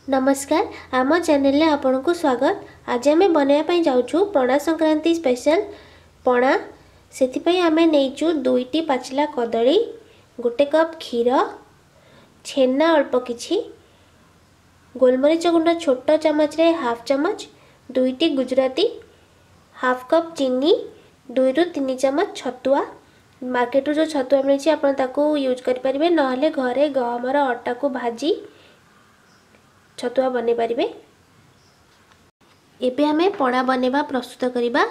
नमस्कार आम चैनल में आपन को स्वागत। आज आम बनवाई जाऊँ पणा संक्रांति स्पेशल पणा। से आम नहींचु 2टी पाचिला कदली, 1 कप क्षीर, छेना अल्प किछि, गोलमरीच गुंड छोट चमच रे हाफ चमच, 2टी गुजराती, हाफ कप चीनी, 2 ରୁ 3 चमच छतुआ। मार्केट जो छतुआ मिली आप यूज करें ना घरे गहमर अटा को भाजी छतुआ बने पारिबे। एबे हमें पणा बनेबा प्रस्तुत करिबा।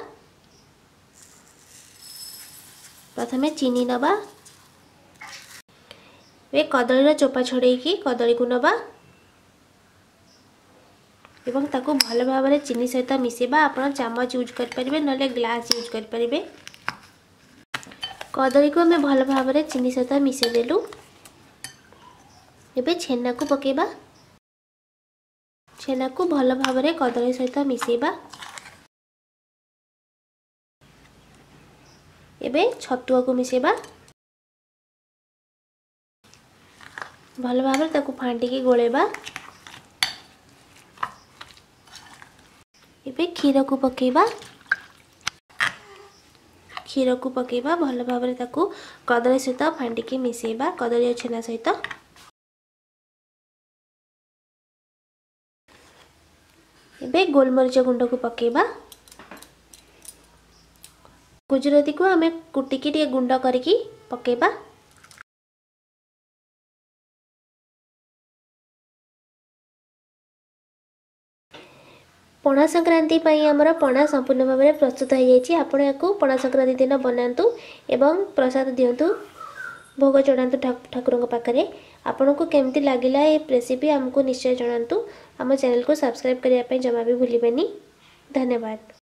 प्रथमे चीनी नबा, वे कदली चोपा छड़े की कदली को नबा एवं ताको भल भाव में चीनी सहित मिसेबा। आपण चामच यूज कर परिबे नले ग्लास यूज कर परिबे। कदली को हमें भल भाव में चीनी सहित मिसे देलु। एबे छेना को पकेबा। छेना को भल भाव में कदली सहित मिसेबा। एबे छतुआ को मिसेबा। भल भाव में ताको फांटी गोलेबा। एबे क्षीर को पकेबा। क्षीर को पकेबा भल भाव में ताको कदली सहित फांटी मिसेबा कदली और छेना सहित। एबे गोलमरीच गुंड को पकेबा। गुजराती को हमें कुटिकी टे गुंड करके पकेबा। पणा संक्रांति पई हमर पणा संपूर्ण भाव में प्रस्तुत हो जाइए। आपण याकू पणा संक्रांति दिन बनातु एवं प्रसाद दिंतु, भोग चढ़ातु ठाकुर पाखे। आपन को केमती लगिला ये रेसिपी हमको निश्चय जनातु। आम चैनल को सब्सक्राइब करने जमा भी भूलिबेनी। धन्यवाद।